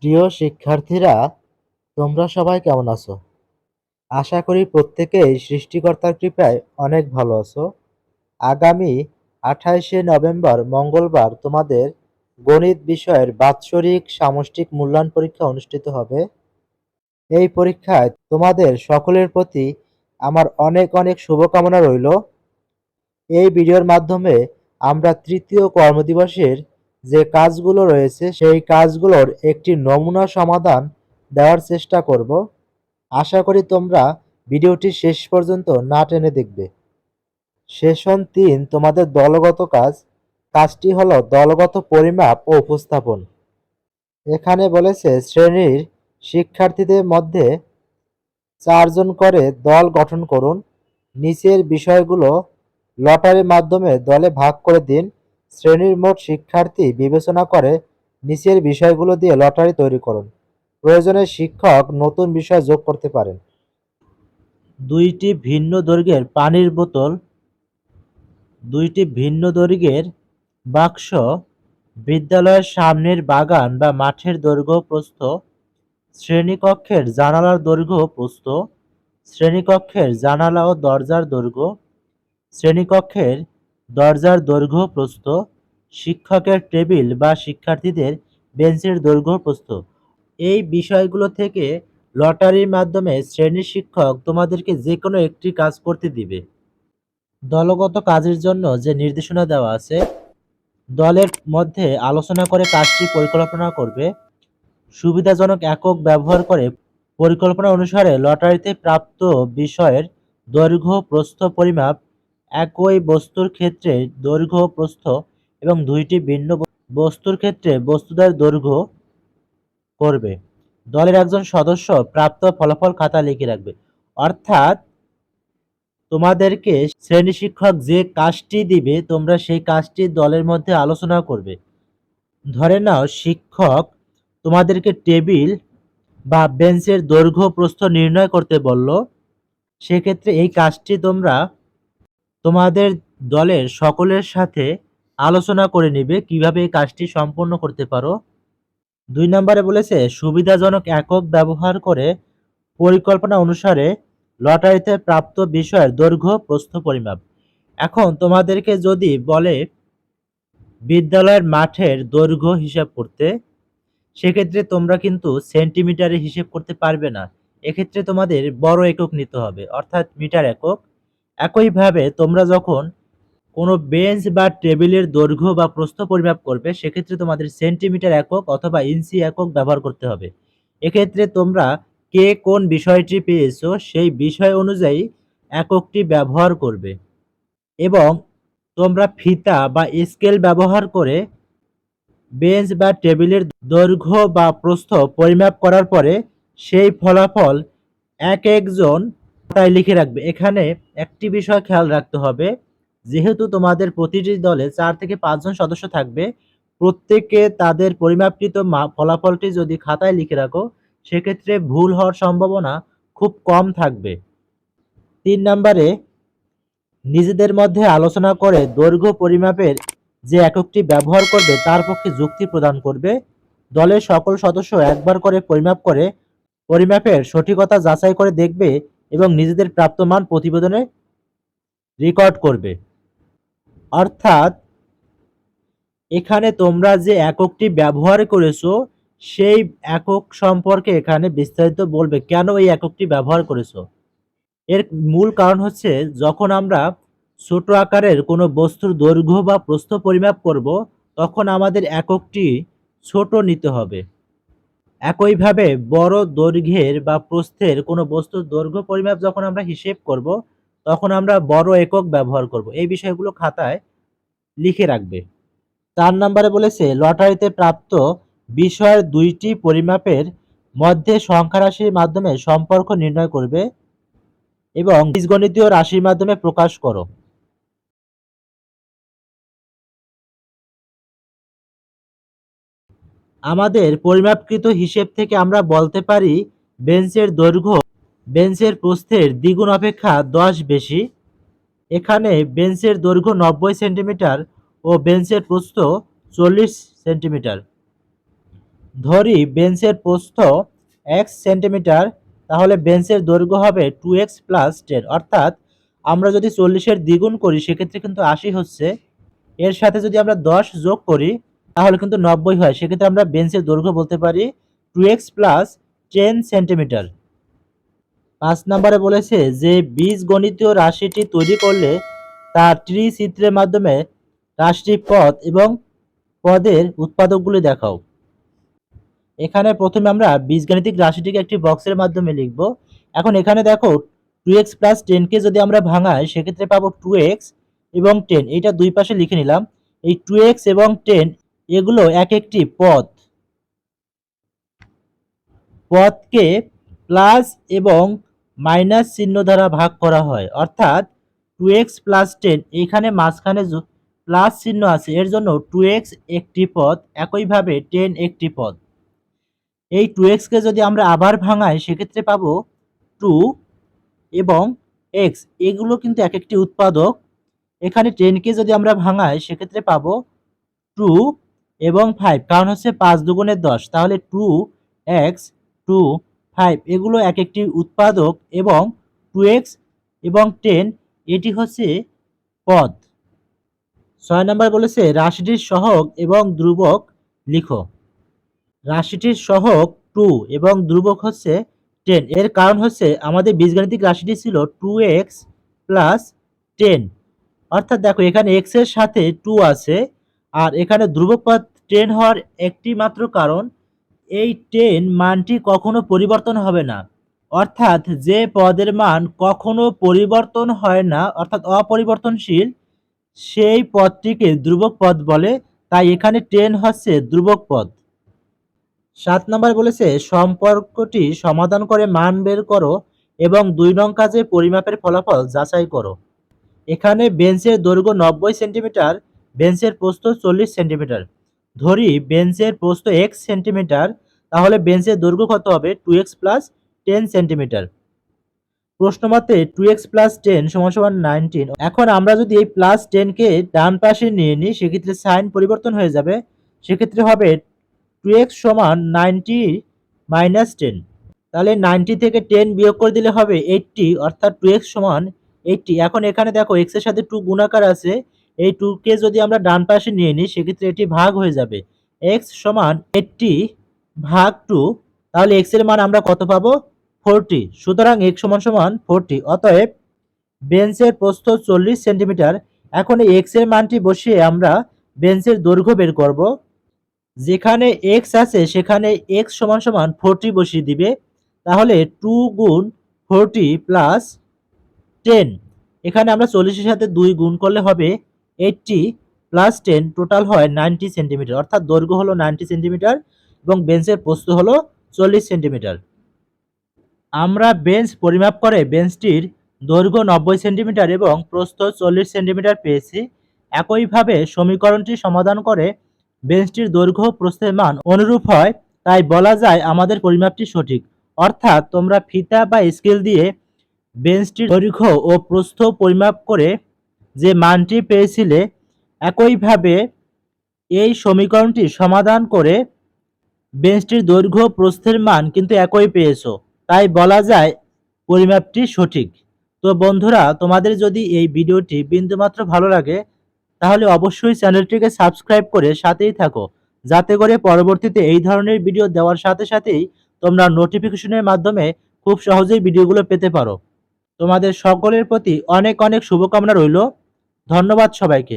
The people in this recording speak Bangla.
প্রিয় শিক্ষার্থীরা, তোমরা সবাই কেমন আছো? আশা করি প্রত্যেকেই সৃষ্টিকর্তার কৃপায় অনেক ভালো আছো। আগামী 28শে নভেম্বর মঙ্গলবার তোমাদের গণিত বিষয়ের বাৎসরিক সামষ্টিক মূল্যায়ন পরীক্ষা অনুষ্ঠিত হবে। এই পরীক্ষায় তোমাদের সকলের প্রতি আমার অনেক অনেক শুভকামনা রইল। এই ভিডিওর মাধ্যমে আমরা তৃতীয় কর্মদিবসের যে কাজগুলো রয়েছে সেই কাজগুলোর একটি নমুনা সমাধান দেওয়ার চেষ্টা করব। আশা করি তোমরা ভিডিওটি শেষ পর্যন্ত না টেনে দেখবে। সেশন 3 তোমাদের দলগত কাজ। কাজটি হলো দলগত পরিমাপ ও উপস্থাপন। এখানে বলেছে শ্রেণীর শিক্ষার্থীদের মধ্যে 4 জন করে দল গঠন করুন। নিচের বিষয়গুলো লটারির মাধ্যমে দলে ভাগ করে দিন। শ্রেণীর মোট শিক্ষার্থী বিবেচনা করে নিচের বিষয়গুলো দিয়ে লটারি তৈরি করুন। প্রয়োজনে শিক্ষক নতুন বিষয় যোগ করতে পারেন। 2টি ভিন্ন দৈর্ঘ্যের পানির বোতল, 2টি ভিন্ন দৈর্ঘ্যের বাক্স, বিদ্যালয়ের সামনের বাগান বা মাঠের দৈর্ঘ্য প্রস্থ, শ্রেণীকক্ষের জানালার দৈর্ঘ্য প্রস্থ, শ্রেণীকক্ষের জানালা ও দরজার দৈর্ঘ্য, শ্রেণীকক্ষের দরজার দৈর্ঘ্য প্রস্থ, শিক্ষকের টেবিল বা শিক্ষার্থীদের বেঞ্চের দৈর্ঘ্য প্রস্থ। এই বিষয়গুলো থেকে লটারির মাধ্যমে শ্রেণীর শিক্ষক তোমাদেরকে যে কোনো একটি কাজ করতে দিবে। দলগত কাজের জন্য যে নির্দেশনা দেওয়া আছে, দলের মধ্যে আলোচনা করে কাজটি পরিকল্পনা করবে। সুবিধাজনক একক ব্যবহার করে পরিকল্পনা অনুসারে লটারিতে প্রাপ্ত বিষয়ের দৈর্ঘ্য প্রস্থ পরিমাপ একই বস্তুর ক্ষেত্রে দৈর্ঘ্য প্রস্থ এবং 2টি ভিন্ন বস্তুর ক্ষেত্রে বস্তুদ্বয়ের দৈর্ঘ্য করবে। দলের একজন সদস্য প্রাপ্ত ফলাফল খাতা লিখে রাখবে। অর্থাৎ তোমাদেরকে শ্রেণী শিক্ষক যে কাজটি দিবে তোমরা সেই কাজটি দলের মধ্যে আলোচনা করবে। ধরে নাও শিক্ষক তোমাদেরকে টেবিল বা বেঞ্চের দৈর্ঘ্য প্রস্থ নির্ণয় করতে বলল। সেক্ষেত্রে এই কাজটি তোমরা তোমাদের দলের সকলের সাথে আলোচনা করে নিবে কিভাবে এই কাজটি সম্পন্ন করতে পারো। 2 নম্বরে বলেছে সুবিধাজনক একক ব্যবহার করে পরিকল্পনা অনুসারে লটারিতে প্রাপ্ত বিষয়ের দৈর্ঘ্য প্রস্থ পরিমাপ। এখন তোমাদেরকে যদি বলে বিদ্যালয়ের মাঠের দৈর্ঘ্য হিসাব করতে, সেক্ষেত্রে তোমরা কিন্তু সেন্টিমিটারে হিসেব করতে পারবে না। এক্ষেত্রে তোমাদের বড় একক নিতে হবে, অর্থাৎ মিটার একক। একইভাবে তোমরা যখন কোনো বেঞ্চ বা টেবিলের দৈর্ঘ্য বা প্রস্থ পরিমাপ করবে সেক্ষেত্রে তোমাদের সেন্টিমিটার একক অথবা ইঞ্চি একক ব্যবহার করতে হবে। এক্ষেত্রে তোমরা কে কোন বিষয়টি পেয়েছো সেই বিষয় অনুযায়ী এককটি ব্যবহার করবে এবং তোমরা ফিতা বা স্কেল ব্যবহার করে বেঞ্চ বা টেবিলের দৈর্ঘ্য বা প্রস্থ পরিমাপ করার পরে সেই ফলাফল এক একজন খাতায় লিখে রাখবে। এখানে একটি বিষয় খেয়াল রাখতে হবে, যেহেতু তোমাদের প্রতিটি দলে 4 থেকে 5 জন সদস্য থাকবে, প্রত্যেকে তাদের পরিমাপকৃত ফলাফলটি যদি খাতায় লিখে রাখো সেক্ষেত্রে ভুল হওয়ার সম্ভাবনা খুব কম থাকবে। 3 নম্বরে নিজেদের মধ্যে আলোচনা করে দৈর্ঘ্য পরিমাপের যে এককটি ব্যবহার করবে তার পক্ষে যুক্তি প্রদান করবে। দলের সকল সদস্য একবার করে পরিমাপ করে পরিমাপের সঠিকতা যাচাই করে দেখবে এবং নিজেদের প্রাপ্ত মান প্রতিবেদনে রেকর্ড করবে। অর্থাৎ এখানে তোমরা যে এককটি ব্যবহার করেছো সেই একক সম্পর্কে এখানে বিস্তারিত বলবে কেন এই এককটি ব্যবহার করেছো। এর মূল কারণ হচ্ছে যখন আমরা ছোট আকারের কোনো বস্তুর দৈর্ঘ্য বা প্রস্থ পরিমাপ করব তখন আমাদের এককটি ছোট নিতে হবে। একইভাবে বড় দৈর্ঘ্যের বা প্রস্থের কোনো বস্তুর দৈর্ঘ্য পরিমাপ যখন আমরা হিসেব করব তখন আমরা বড় একক ব্যবহার করব। এই বিষয়গুলো খাতায় লিখে রাখবে। 4 নম্বরে বলেছে লটারিতে প্রাপ্ত বিষয়ের 2টি পরিমাপের মধ্যে সংখ্যা রাশির মাধ্যমে সম্পর্ক নির্ণয় করবে এবং বীজগণিতীয় রাশির মাধ্যমে প্রকাশ করো। আমাদের পরিমাপকৃত হিসেব থেকে আমরা বলতে পারি বেঞ্চের দৈর্ঘ্য বেঞ্চের প্রস্থের দ্বিগুণ অপেক্ষা 10 বেশি। এখানে বেঞ্চের দৈর্ঘ্য 90 সেন্টিমিটার ও বেঞ্চের প্রস্থ 40 সেন্টিমিটার। ধরি বেঞ্চের প্রস্থ x সেন্টিমিটার, তাহলে বেঞ্চের দৈর্ঘ্য হবে 2x প্লাস 10, অর্থাৎ আমরা যদি 40-এর দ্বিগুণ করি সেক্ষেত্রে কিন্তু 80 হচ্ছে। এর সাথে যদি আমরা 10 যোগ করি তাহলে কিন্তু 90 হয়। সেক্ষেত্রে আমরা বেঞ্চের দৈর্ঘ্য বলতে পারি 2x প্লাস 10 সেন্টিমিটার। 5 নম্বরে বলেছে যে বীজগণিতীয় রাশিটি তৈরি করলে তার ত্রিচিত্রের মাধ্যমে রাশিটির পদ এবং পদের উৎপাদকগুলি দেখাও। এখানে প্রথমে আমরা বীজগাণিতিক রাশিটিকে একটি বক্সের মাধ্যমে লিখব। এখন এখানে দেখো 2x প্লাস 10 কে যদি আমরা ভাঙাই সেক্ষেত্রে পাবো 2x এবং 10, এইটা দুই পাশে লিখে নিলাম। এই 2x এবং 10 এগুলো এক একটি পদ। পদকে প্লাস এবং মাইনাস চিহ্ন দ্বারা ভাগ করা হয়, অর্থাৎ 2x প্লাস 10 এখানে মাঝখানে প্লাস চিহ্ন আছে, এর জন্য 2x একটি পদ, একইভাবে 10 একটি পদ। এই 2x কে যদি আমরা আবার ভাঙাই সেক্ষেত্রে পাবো 2 এবং x, এগুলো কিন্তু এক একটি উৎপাদক। এখানে 10 কে যদি আমরা ভাঙাই সেক্ষেত্রে পাবো 2 এবং 5, কারণ হচ্ছে 5 দুগুণে 10, তাহলে 2x 2 5 এগুলো এক একটি উৎপাদক এবং 2x এবং 10 এটি হচ্ছে পদ। 6 নম্বর বলেছে রাশিটির সহগ এবং ধ্রুবক লিখো। রাশিটির সহগ 2 এবং ধ্রুবক হচ্ছে 10, এর কারণ হচ্ছে আমাদের বীজগাণিতিক রাশিটি ছিল 2x প্লাস 10, অর্থাৎ দেখো এখানে x এর সাথে 2 আছে আর এখানে ধ্রুবক পদ 10 হওয়ার একটি মাত্র কারণ এই 10 মানটি কখনো পরিবর্তন হবে না, অর্থাৎ যে পদের মান কখনো পরিবর্তন হয় না অর্থাৎ অপরিবর্তনশীল সেই পদটিকে ধ্রুবক পদ বলে, তাই এখানে 10 হচ্ছে ধ্রুবক পদ। 7 নম্বর বলেছে সম্পর্কটি সমাধান করে মান বের করো এবং 2 নং কাজে পরিমাপের ফলাফল যাচাই করো। এখানে বেঞ্চের দৈর্ঘ্য 90 সেন্টিমিটার, বেঞ্চের প্রস্থ 40 সেন্টিমিটার। ধরি বেঞ্চের প্রস্থ x সেন্টিমিটার, তাহলে বেঞ্চের দৈর্ঘ্য কত হবে 2x প্লাস 10 সেন্টিমিটার। প্রশ্ন মতে 2x প্লাস 10 সমান সমান 19। এখন আমরা যদি এই প্লাস 10 কে ডান পাশে নিয়ে নিই সেক্ষেত্রে সাইন পরিবর্তন হয়ে যাবে, সেক্ষেত্রে হবে 2x সমান 90 মাইনাস 10। তাহলে 90 থেকে 10 বিয়োগ করে দিলে হবে 80, অর্থাৎ 2x সমান 80। এখন এখানে দেখো x এর সাথে 2 গুণাকার আছে, এই 2 কে যদি আমরা ডান পাশে নিয়ে নিই সেক্ষেত্রে এটি ভাগ হয়ে যাবে। x সমান 80 ভাগ 2, তাহলে x এর মান আমরা কত পাবো 40। সুতরাং x সমান সমান 40। অতএব বেঞ্চের প্রস্থ 40 সেন্টিমিটার। এখন এই x এর মানটি বসিয়ে আমরা বেঞ্চের দৈর্ঘ্য বের করব। যেখানে x আছে সেখানে x সমান সমান 40 বসিয়ে দিবে, তাহলে 2 গুণ 40 প্লাস 10, এখানে আমরা 40 এর সাথে 2 গুণ করলে হবে 80 প্লাস 10, টোটাল হয় 90 সেন্টিমিটার, অর্থাৎ দৈর্ঘ্য হলো 90 সেন্টিমিটার এবং বেঞ্চের প্রস্থ হলো 40 সেন্টিমিটার। আমরা বেঞ্চ পরিমাপ করে বেঞ্চটির দৈর্ঘ্য 90 সেন্টিমিটার এবং প্রস্থ 40 সেন্টিমিটার পেয়েছি। একইভাবে সমীকরণটি সমাধান করে বেঞ্চটির দৈর্ঘ্য প্রস্থের মান অনুরূপ হয়, তাই বলা যায় আমাদের পরিমাপটি সঠিক। অর্থাৎ তোমরা ফিতা বা স্কেল দিয়ে বেঞ্চটির দৈর্ঘ্য ও প্রস্থ পরিমাপ করে যে মানটি পেয়েছিলে, একইভাবে এই সমীকরণটি সমাধান করে বেঞ্চটির দৈর্ঘ্য প্রস্থের মান কিন্তু একই পেয়েছো, তাই বলা যায় পরিমাপটি সঠিক। তো বন্ধুরা, তোমাদের যদি এই ভিডিওটি বিন্দুমাত্র ভালো লাগে তাহলে অবশ্যই চ্যানেলটিকে সাবস্ক্রাইব করে সাথেই থাকো, যাতে করে পরবর্তীতে এই ধরনের ভিডিও দেওয়ার সাথে সাথেই তোমরা নোটিফিকেশনের মাধ্যমে খুব সহজেই ভিডিওগুলো পেতে পারো। তোমাদের সকলের প্রতি অনেক অনেক শুভকামনা রইল। ধন্যবাদ সবাইকে।